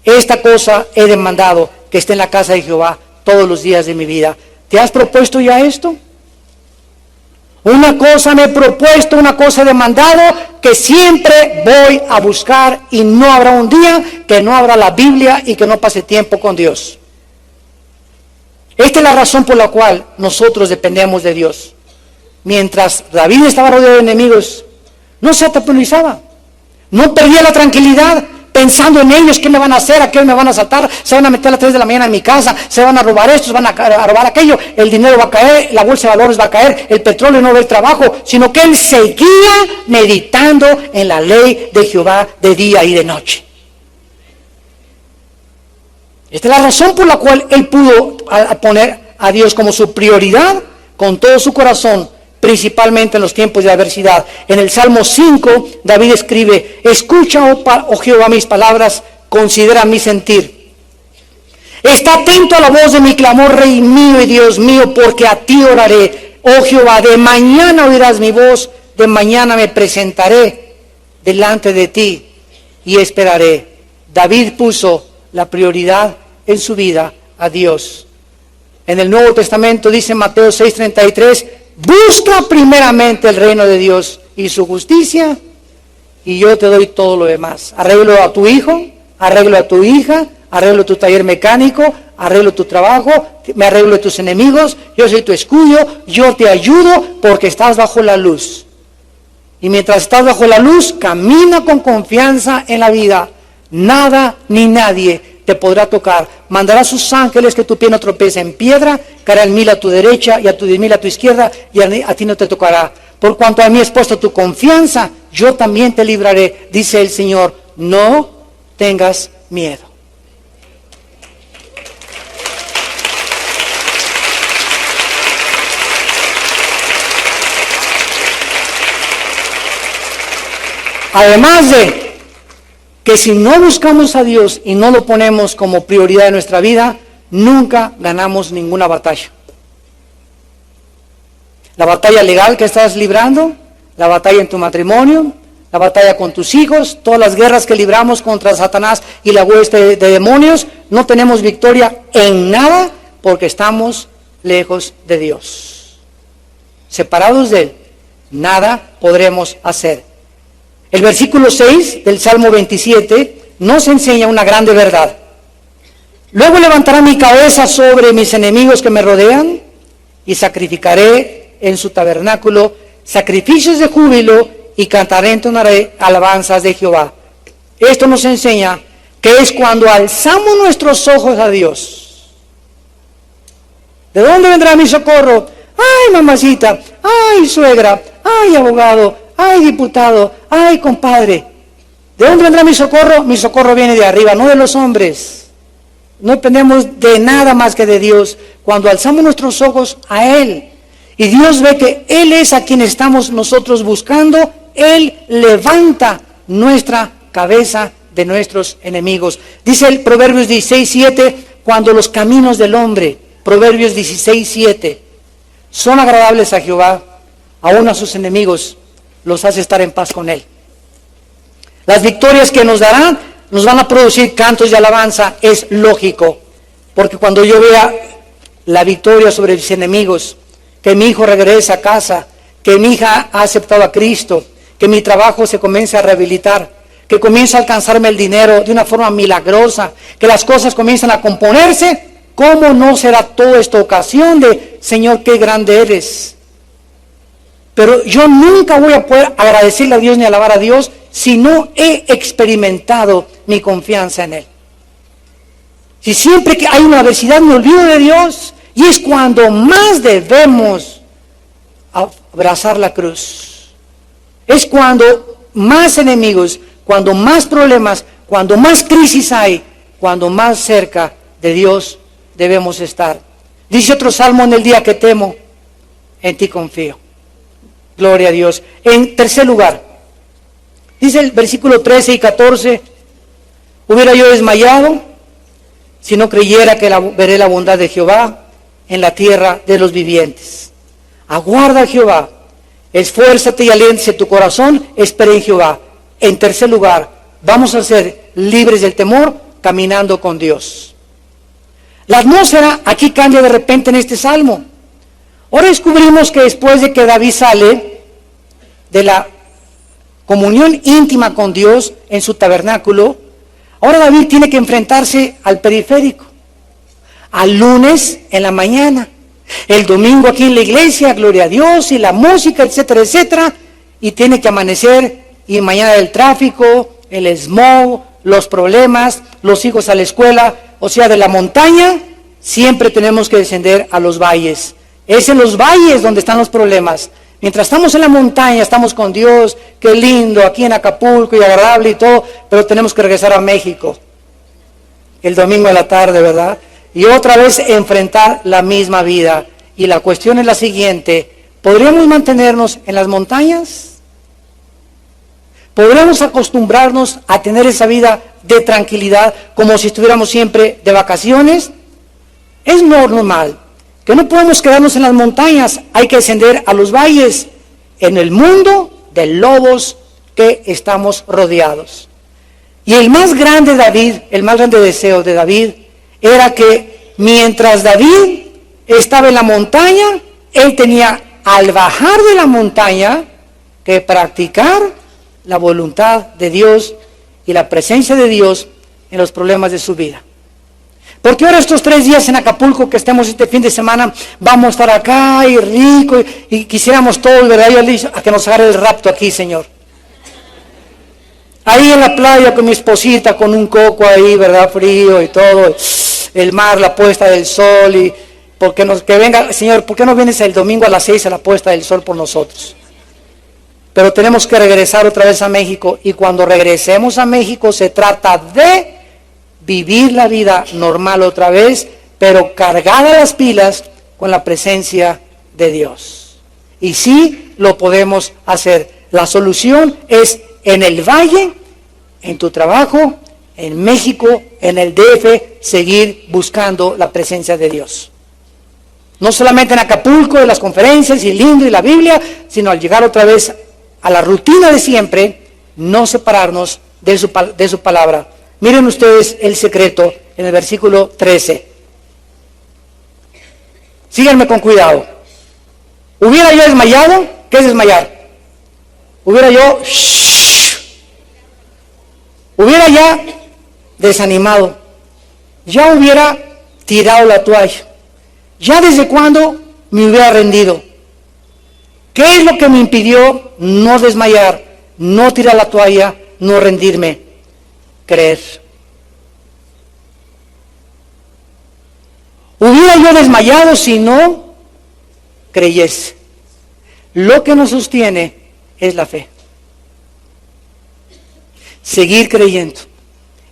Esta cosa he demandado, que esté en la casa de Jehová todos los días de mi vida. ¿Te has propuesto ya esto? Una cosa me he propuesto, una cosa he demandado, que siempre voy a buscar, y no habrá un día que no abra la Biblia y que no pase tiempo con Dios. Esta es la razón por la cual nosotros dependemos de Dios. Mientras David estaba rodeado de enemigos, no se atemorizaba, no perdía la tranquilidad, pensando en ellos: ¿qué me van a hacer? ¿A qué me van a asaltar? ¿Se van a meter a las 3 de la mañana en mi casa? ¿Se van a robar esto? ¿Se van a robar aquello? El dinero va a caer, la bolsa de valores va a caer, el petróleo no va a haber trabajo, sino que él seguía meditando en la ley de Jehová de día y de noche. Esta es la razón por la cual él pudo poner a Dios como su prioridad con todo su corazón, principalmente en los tiempos de adversidad. En el Salmo 5, David escribe: escucha, oh Jehová, mis palabras, considera mi sentir. Está atento a la voz de mi clamor, Rey mío y Dios mío, porque a ti oraré. Oh Jehová, de mañana oirás mi voz, de mañana me presentaré delante de ti y esperaré. David puso la prioridad en su vida a Dios. En el Nuevo Testamento dice Mateo 6:33: busca primeramente el reino de Dios y su justicia, y yo te doy todo lo demás. Arreglo a tu hijo, arreglo a tu hija, arreglo tu taller mecánico, arreglo tu trabajo, me arreglo de tus enemigos, yo soy tu escudo, yo te ayudo porque estás bajo la luz. Y mientras estás bajo la luz, camina con confianza en la vida. nada ni nadie te podrá tocar. Mandará a sus ángeles que tu pie no tropiece en piedra, caerán 1000 a tu derecha y a tu 10.000 a tu izquierda, y a ti no te tocará. Por cuanto a mí has puesto tu confianza, yo también te libraré, dice el Señor. No tengas miedo. Además de que si no buscamos a Dios y no lo ponemos como prioridad de nuestra vida, nunca ganamos ninguna batalla. La batalla legal que estás librando, la batalla en tu matrimonio, la batalla con tus hijos, todas las guerras que libramos contra Satanás y la hueste de demonios, no tenemos victoria en nada porque estamos lejos de Dios. Separados de Él, nada podremos hacer. El versículo 6 del Salmo 27 nos enseña una grande verdad. Luego levantará mi cabeza sobre mis enemigos que me rodean y sacrificaré en su tabernáculo sacrificios de júbilo y cantaré, entonaré alabanzas de Jehová. Esto nos enseña que es cuando alzamos nuestros ojos a Dios. ¿De dónde vendrá mi socorro? ¡Ay, mamacita! ¡Ay, suegra! ¡Ay, abogado! ¡Ay, diputado! ¡Ay, compadre! ¿De dónde vendrá mi socorro? Mi socorro viene de arriba, no de los hombres. No dependemos de nada más que de Dios. Cuando alzamos nuestros ojos a Él, y Dios ve que Él es a quien estamos nosotros buscando, Él levanta nuestra cabeza de nuestros enemigos. Dice el Proverbios 16:7, cuando los caminos del hombre, Proverbios 16:7, son agradables a Jehová, aún a sus enemigos los hace estar en paz con Él. Las victorias que nos darán nos van a producir cantos de alabanza, es lógico, porque cuando yo vea la victoria sobre mis enemigos, que mi hijo regrese a casa, que mi hija ha aceptado a Cristo, que mi trabajo se comience a rehabilitar, que comience a alcanzarme el dinero de una forma milagrosa, que las cosas comiencen a componerse, ¿cómo no será toda esta ocasión de, Señor, qué grande eres? Pero yo nunca voy a poder agradecerle a Dios ni alabar a Dios si no he experimentado mi confianza en Él. Si siempre que hay una adversidad me olvido de Dios, y es cuando más debemos abrazar la cruz. Es cuando más enemigos, cuando más problemas, cuando más crisis hay, cuando más cerca de Dios debemos estar. Dice otro salmo: en el día que temo, en ti confío. Gloria a Dios. En tercer lugar, dice el versículo 13 y 14, hubiera yo desmayado si no creyera que veré la bondad de Jehová en la tierra de los vivientes. Aguarda a Jehová, esfuérzate y aliéntese tu corazón, espera en Jehová. En tercer lugar, vamos a ser libres del temor caminando con Dios. La atmósfera aquí cambia de repente en este salmo. Ahora descubrimos que después de que David sale de la comunión íntima con Dios en su tabernáculo, ahora David tiene que enfrentarse al periférico. Al lunes en la mañana, el domingo aquí en la iglesia, gloria a Dios, y la música, etcétera, etcétera, y tiene que amanecer, y mañana el tráfico, el smog, los problemas, los hijos a la escuela, o sea, de la montaña, siempre tenemos que descender a los valles. Es en los valles donde están los problemas. Mientras estamos en la montaña, estamos con Dios, qué lindo, aquí en Acapulco y agradable y todo, pero tenemos que regresar a México el domingo a la tarde, ¿verdad? Y otra vez enfrentar la misma vida. Y la cuestión es la siguiente: ¿podríamos mantenernos en las montañas? ¿Podríamos acostumbrarnos a tener esa vida de tranquilidad como si estuviéramos siempre de vacaciones? Es normal que no podemos quedarnos en las montañas, hay que descender a los valles, en el mundo de lobos que estamos rodeados. Y el más grande deseo de David era que mientras David estaba en la montaña, él tenía al bajar de la montaña que practicar la voluntad de Dios y la presencia de Dios en los problemas de su vida. Porque ahora estos 3 días en Acapulco que estemos este fin de semana, vamos a estar acá y rico y quisiéramos todos, ¿verdad? Yo le dije, a que nos agarre el rapto aquí, Señor. Ahí en la playa con mi esposita, con un coco ahí, ¿verdad? Frío y todo. El mar, la puesta del sol. Y que venga, Señor, ¿por qué no vienes el domingo a las 6 a la puesta del sol por nosotros? Pero tenemos que regresar otra vez a México. Y cuando regresemos a México se trata de vivir la vida normal otra vez, pero cargada las pilas con la presencia de Dios. Y sí lo podemos hacer. La solución es en el valle, en tu trabajo, en México, en el DF, seguir buscando la presencia de Dios. No solamente en Acapulco, en las conferencias y lindo y la Biblia, sino al llegar otra vez a la rutina de siempre, no separarnos de su palabra. Miren ustedes el secreto en el versículo 13. Síganme con cuidado. ¿Hubiera yo desmayado? ¿Qué es desmayar? Hubiera ya desanimado, ya hubiera tirado la toalla, ya desde cuando me hubiera rendido. ¿Qué es lo que me impidió no desmayar, no tirar la toalla, no rendirme? Creer. Hubiera yo desmayado si no creyese. Lo que nos sostiene es la fe. Seguir creyendo.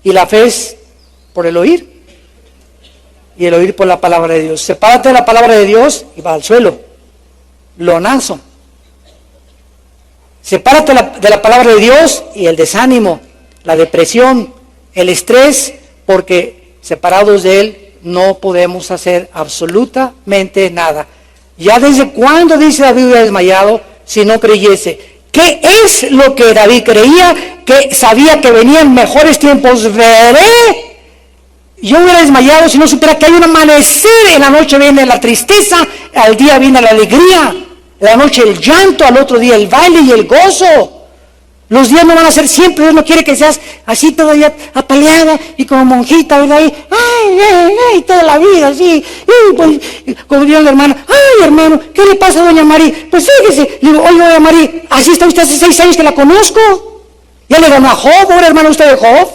Y la fe es por el oír. Y el oír por la palabra de Dios. Sepárate de la palabra de Dios y va al suelo. Lonazo. Sepárate de la palabra de Dios y el desánimo, la depresión, el estrés, porque separados de Él no podemos hacer absolutamente nada. Ya desde cuándo dice David hubiera desmayado si no creyese. ¿Qué es lo que David creía? Que sabía que venían mejores tiempos. Veré. Yo hubiera desmayado si no supiera que hay un amanecer. En la noche viene la tristeza, al día viene la alegría, en la noche el llanto, al otro día el baile y el gozo. Los días no van a ser siempre. Dios no quiere que seas así todavía apaleada y como monjita, ¿verdad? Ay, toda la vida, así. Y pues, como diría la hermana, ay, hermano, ¿qué le pasa a doña María? Pues fíjese, le digo, oye, doña María, así está usted hace 6 años que la conozco. Ya le ganó a Job, ahora hermano, usted de Job.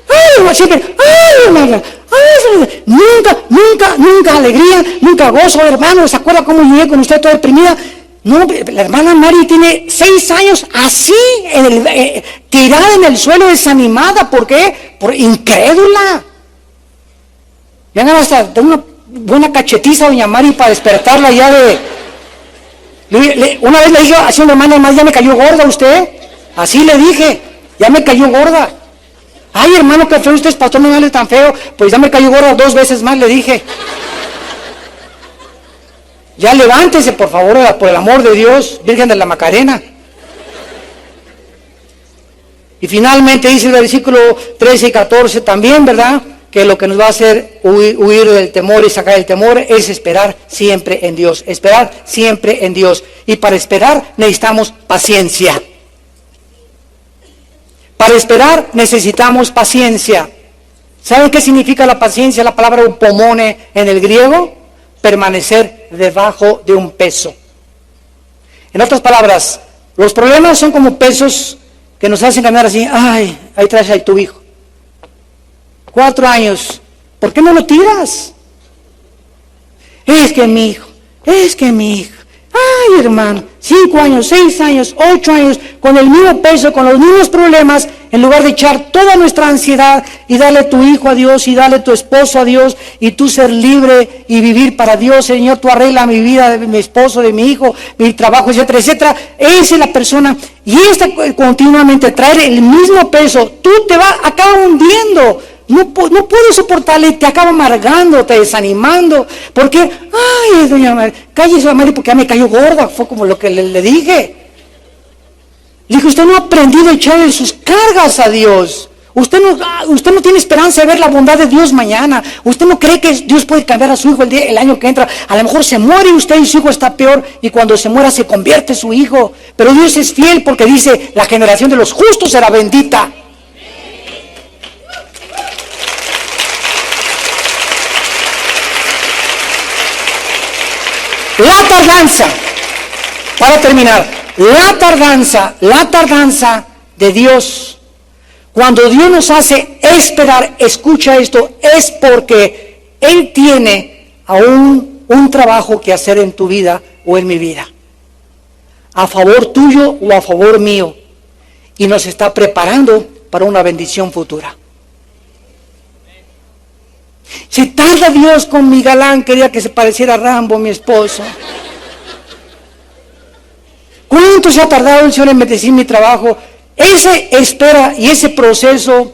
Ay, siempre, ay, hermana, ay, nunca alegría, nunca gozo, hermano. ¿Se acuerda cómo llegué con usted toda deprimida? No, la hermana Mari tiene 6 años así, tirada en el suelo, desanimada. ¿Por qué? Por incrédula. Le han hasta de una buena cachetiza a doña Mari para despertarla ya de... Una vez le dije así a una hermana, más ya me cayó gorda usted. Así le dije, ya me cayó gorda. Ay, hermano, qué feo usted es, pastor, no me hable tan feo. Pues ya me cayó gorda 2 veces más, le dije. Ya levántese, por favor, por el amor de Dios, Virgen de la Macarena. Y finalmente dice el versículo 13 y 14 también, ¿verdad? Que lo que nos va a hacer huir del temor y sacar el temor es esperar siempre en Dios. Esperar siempre en Dios. Y para esperar necesitamos paciencia. Para esperar necesitamos paciencia. ¿Saben qué significa la paciencia? La palabra upomone en el griego. Permanecer debajo de un peso. En otras palabras, los problemas son como pesos que nos hacen caminar así. Ay, ahí traes a tu hijo. 4 años. ¿Por qué no lo tiras? Es que mi hijo. Ay, hermano, 5 años, 6 años, 8 años, con el mismo peso, con los mismos problemas, en lugar de echar toda nuestra ansiedad y darle tu hijo a Dios y darle tu esposo a Dios y tú ser libre y vivir para Dios. Señor, tú arregla mi vida, de mi esposo, de mi hijo, mi trabajo, etcétera, etcétera. Esa es la persona. Y esta continuamente traer el mismo peso, tú te acaba hundiendo. No puedes soportarle, te acaba amargando, te desanimando. Porque, ay, doña María, cállese, María, porque ya me cayó gorda. Fue como lo que le dije. Le dije, usted no ha aprendido a echarle sus cargas a Dios. Usted no tiene esperanza de ver la bondad de Dios mañana. Usted no cree que Dios puede cambiar a su hijo el año que entra. A lo mejor se muere usted y su hijo está peor. Y cuando se muera se convierte su hijo. Pero Dios es fiel porque dice, la generación de los justos será bendita. La tardanza, para terminar, la tardanza de Dios, cuando Dios nos hace esperar, escucha esto, es porque Él tiene aún un trabajo que hacer en tu vida o en mi vida, a favor tuyo o a favor mío, y nos está preparando para una bendición futura. Se tarda Dios con mi galán, quería que se pareciera a Rambo, mi esposo. ¿Cuánto se ha tardado el Señor en bendecir mi trabajo? Ese espera y ese proceso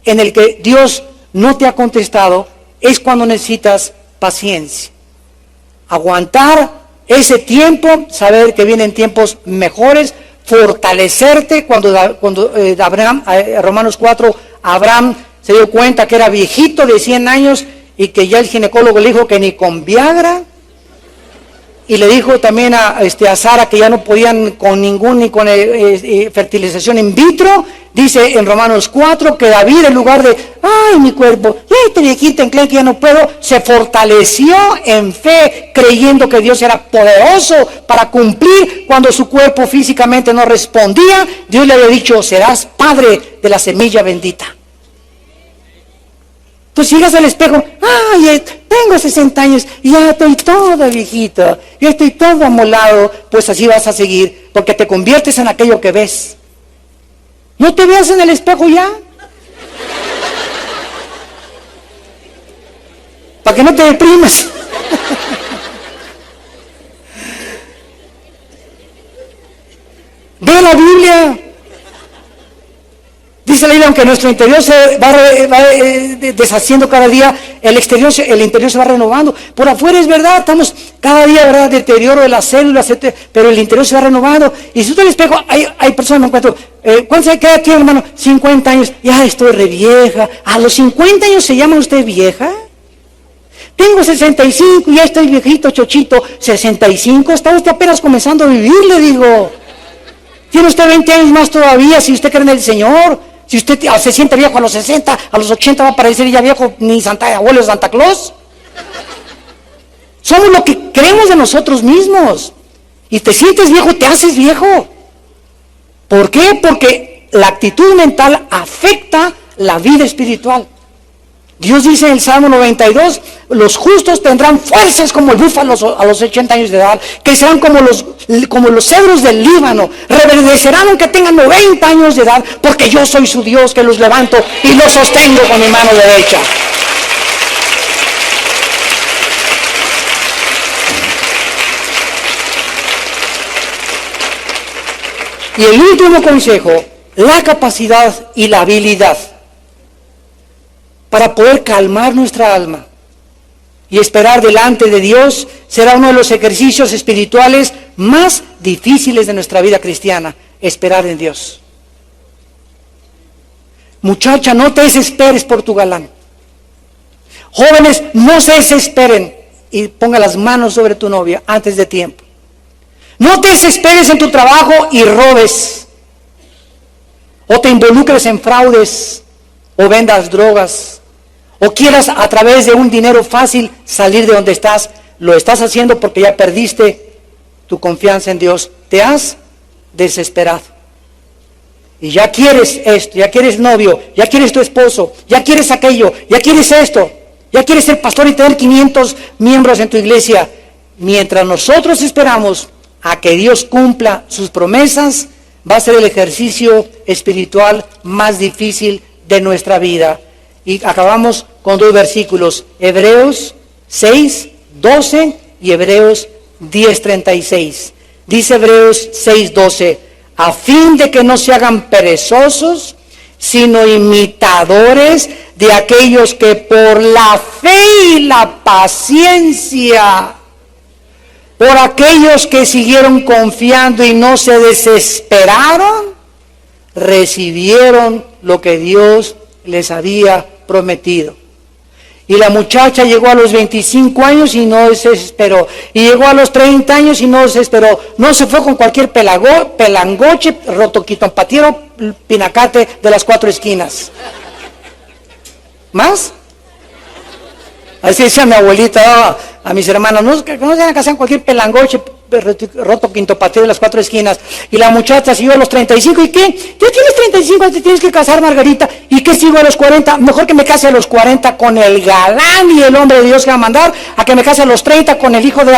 en el que Dios no te ha contestado es cuando necesitas paciencia. Aguantar ese tiempo, saber que vienen tiempos mejores, fortalecerte. Cuando Abraham, Romanos 4, Abraham se dio cuenta que era viejito de 100 años y que ya el ginecólogo le dijo que ni con Viagra. Y le dijo también a Sara que ya no podían con fertilización in vitro. Dice en Romanos 4 que David, en lugar de, ay, mi cuerpo, este viejito enclenque que ya no puedo, se fortaleció en fe, creyendo que Dios era poderoso para cumplir cuando su cuerpo físicamente no respondía. Dios le había dicho, serás padre de la semilla bendita. Entonces llegas al espejo, ay, tengo 60 años y ya estoy todo viejito, ya estoy todo amolado, pues así vas a seguir, porque te conviertes en aquello que ves. No te veas en el espejo ya, para que no te deprimas. Ve la Biblia. Dice la Biblia, aunque nuestro interior se va deshaciendo cada día, el interior se va renovando. Por afuera es verdad, estamos cada día, ¿verdad?, deterioro de las células, pero el interior se va renovando. Y si usted el espejo, hay personas, me encuentro, ¿cuánto se queda aquí, hermano? 50 años, ya estoy re vieja. ¿A los 50 años se llama usted vieja? Tengo 65 y ya estoy viejito, chochito. 65, está usted apenas comenzando a vivir, le digo. Tiene usted 20 años más todavía, si usted cree en el Señor. Si usted se siente viejo a los 60, a los 80 va a parecer ya viejo, ni abuelo de Santa Claus. Somos lo que creemos de nosotros mismos. Y te sientes viejo, te haces viejo. ¿Por qué? Porque la actitud mental afecta la vida espiritual. Dios dice en el Salmo 92, los justos tendrán fuerzas como el búfalo a los 80 años de edad, que serán como los cedros del Líbano, reverdecerán aunque tengan 90 años de edad, porque yo soy su Dios que los levanto y los sostengo con mi mano derecha. Y el último consejo, la capacidad y la habilidad para poder calmar nuestra alma y esperar delante de Dios será uno de los ejercicios espirituales más difíciles de nuestra vida cristiana, esperar en Dios. Muchacha, no te desesperes por tu galán. Jóvenes, no se desesperen y ponga las manos sobre tu novia antes de tiempo. No te desesperes en tu trabajo y robes, o te involucres en fraudes, o vendas drogas, o quieras a través de un dinero fácil salir de donde estás. Lo estás haciendo porque ya perdiste tu confianza en Dios. Te has desesperado. Y ya quieres esto, ya quieres novio, ya quieres tu esposo, ya quieres aquello, ya quieres esto, ya quieres ser pastor y tener 500 miembros en tu iglesia. Mientras nosotros esperamos a que Dios cumpla sus promesas, va a ser el ejercicio espiritual más difícil de nuestra vida. Y acabamos con 2 versículos, Hebreos 6, 12 y Hebreos 10, 36. Dice Hebreos 6, 12, a fin de que no se hagan perezosos, sino imitadores de aquellos que por la fe y la paciencia, por aquellos que siguieron confiando y no se desesperaron, recibieron lo que Dios les había prometido. Y la muchacha llegó a los 25 años y no se desesperó. Y llegó a los 30 años y no se desesperó. No se fue con cualquier pelangoche, rotoquitompatiero, pinacate de las 4 esquinas. ¿Más? Así decía mi abuelita a mis hermanos, no se van a casar con cualquier pelangoche, roto quinto pateo de las 4 esquinas. Y la muchacha siguió a los 35. ¿Y qué? Ya tienes 35, te tienes que casar, Margarita. ¿Y qué sigo a los 40? Mejor que me case a los 40 con el galán y el hombre de Dios que va a mandar, a que me case a los 30 con el hijo del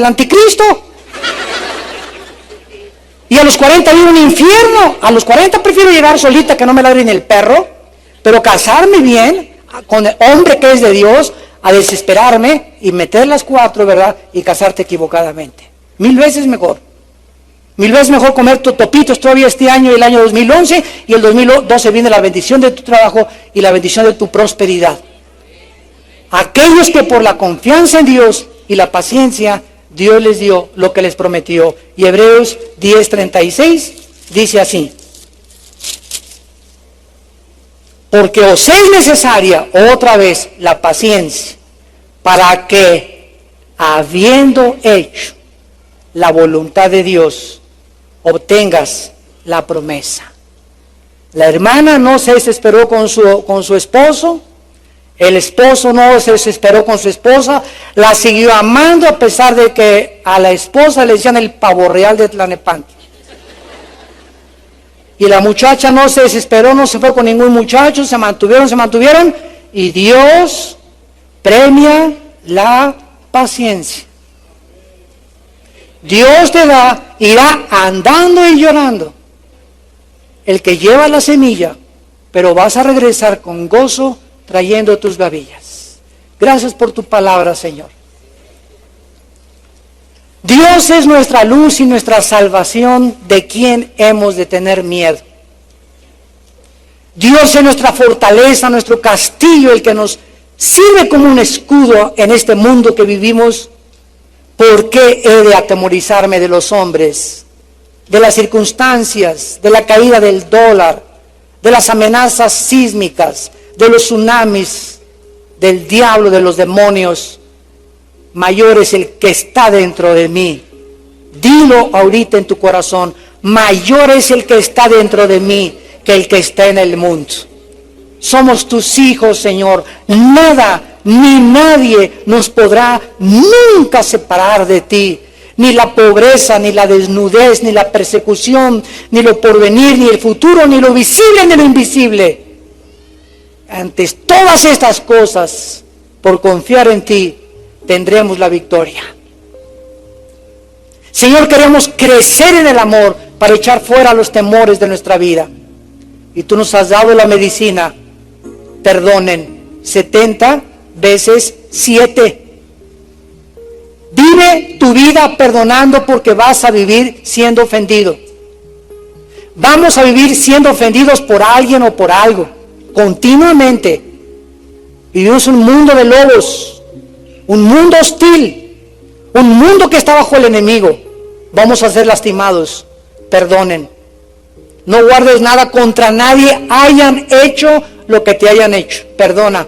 anticristo. Y a los 40 vivo un infierno. A los 40 prefiero llegar solita, que no me ladre ni el perro. Pero casarme bien con el hombre que es de Dios, a desesperarme y meter las 4, ¿verdad? Y casarte equivocadamente. 1000 veces mejor. 1000 veces mejor comer topitos todavía este año y el año 2011, y el 2012 viene la bendición de tu trabajo y la bendición de tu prosperidad. Aquellos que por la confianza en Dios y la paciencia, Dios les dio lo que les prometió. Y Hebreos 10:36 dice así: porque os es necesaria otra vez la paciencia, para que, habiendo hecho la voluntad de Dios, obtengas la promesa. La hermana no se desesperó con su esposo, el esposo no se desesperó con su esposa, la siguió amando a pesar de que a la esposa le decían el pavo real de Tlalnepantla. Y la muchacha no se desesperó, no se fue con ningún muchacho, se mantuvieron, y Dios premia la paciencia. Dios te irá andando y llorando el que lleva la semilla, pero vas a regresar con gozo trayendo tus gavillas. Gracias por tu palabra, Señor. Dios es nuestra luz y nuestra salvación, ¿de quién hemos de tener miedo? Dios es nuestra fortaleza, nuestro castillo, el que nos sirve como un escudo en este mundo que vivimos. ¿Por qué he de atemorizarme de los hombres, de las circunstancias, de la caída del dólar, de las amenazas sísmicas, de los tsunamis, del diablo, de los demonios? Mayor es el que está dentro de mí. Dilo ahorita en tu corazón: mayor es el que está dentro de mí que el que está en el mundo. Somos tus hijos, Señor. Nada ni nadie nos podrá nunca separar de ti. Ni la pobreza, ni la desnudez, ni la persecución, ni lo porvenir, ni el futuro, ni lo visible, ni lo invisible. Ante todas estas cosas, por confiar en ti, tendremos la victoria. Señor, queremos crecer en el amor para echar fuera los temores de nuestra vida. Y tú nos has dado la medicina. Perdonen 70 veces 7. Vive tu vida perdonando, porque vas a vivir siendo ofendido. Vamos a vivir siendo ofendidos por alguien o por algo, continuamente. Vivimos un mundo de lobos, un mundo hostil, un mundo que está bajo el enemigo. Vamos a ser lastimados. Perdonen. No guardes nada contra nadie, hayan hecho lo que te hayan hecho. Perdona.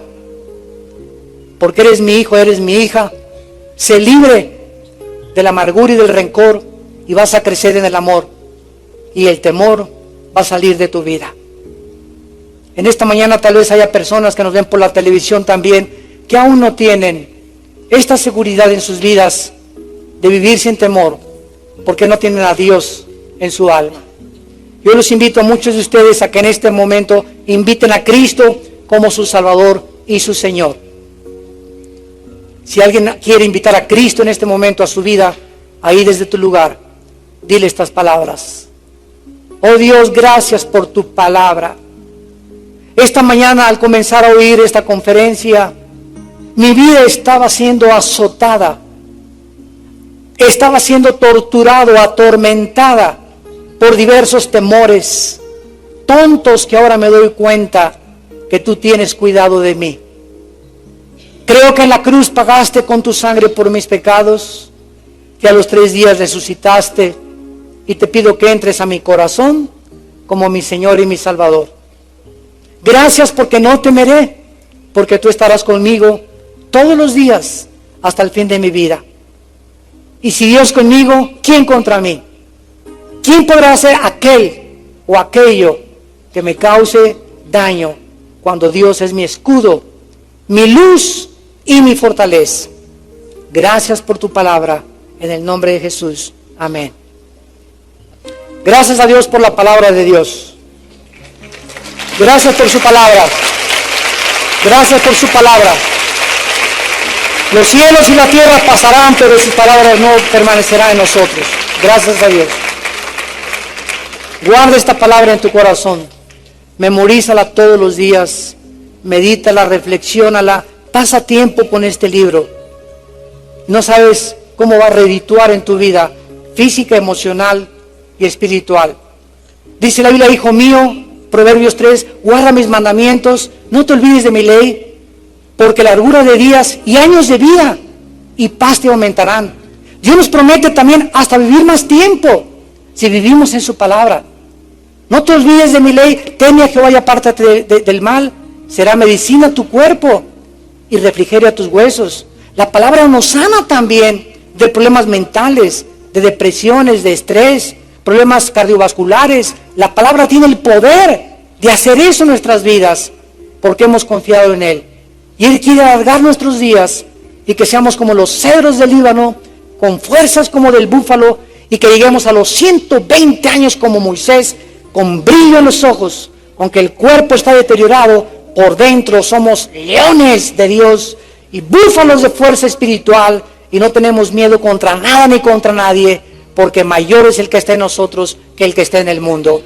Porque eres mi hijo, eres mi hija. Sé libre de la amargura y del rencor, y vas a crecer en el amor. Y el temor va a salir de tu vida. En esta mañana tal vez haya personas que nos ven por la televisión también, que aún no tienen esta seguridad en sus vidas de vivir sin temor, porque no tienen a Dios en su alma. Yo los invito a muchos de ustedes a que en este momento inviten a Cristo como su Salvador y su Señor. Si alguien quiere invitar a Cristo en este momento a su vida, ahí desde tu lugar, dile estas palabras: oh Dios, gracias por tu palabra. Esta mañana, al comenzar a oír esta conferencia, mi vida estaba siendo azotada, estaba siendo torturado, atormentada por diversos temores tontos, que ahora me doy cuenta que tú tienes cuidado de mí. Creo que en la cruz pagaste con tu sangre por mis pecados, que a los 3 días resucitaste, y te pido que entres a mi corazón como mi Señor y mi Salvador. Gracias, porque no temeré, porque tú estarás conmigo todos los días hasta el fin de mi vida. Y si Dios conmigo, ¿quién contra mí? ¿Quién podrá hacer aquel o aquello que me cause daño, cuando Dios es mi escudo, mi luz y mi fortaleza? Gracias por tu palabra, en el nombre de Jesús. Amén. Gracias a Dios por la palabra de Dios. Gracias por su palabra. Gracias por su palabra. Los cielos y la tierra pasarán, pero sus palabras no permanecerán en nosotros. Gracias a Dios. Guarda esta palabra en tu corazón. Memorízala todos los días. Medítala, reflexiónala. Pasa tiempo con este libro. No sabes cómo va a redituar en tu vida física, emocional y espiritual. Dice la Biblia, hijo mío, Proverbios 3, guarda mis mandamientos, no te olvides de mi ley, porque largura de días y años de vida y paz te aumentarán. Dios nos promete también hasta vivir más tiempo si vivimos en su palabra. No te olvides de mi ley, teme a Jehová y apártate del mal, será medicina a tu cuerpo y refrigerio a tus huesos. La palabra nos sana también de problemas mentales, de depresiones, de estrés, problemas cardiovasculares. La palabra tiene el poder de hacer eso en nuestras vidas porque hemos confiado en Él. Y Él quiere alargar nuestros días y que seamos como los cedros del Líbano, con fuerzas como del búfalo, y que lleguemos a los 120 años como Moisés, con brillo en los ojos, aunque el cuerpo está deteriorado, por dentro somos leones de Dios y búfalos de fuerza espiritual, y no tenemos miedo contra nada ni contra nadie, porque mayor es el que está en nosotros que el que está en el mundo.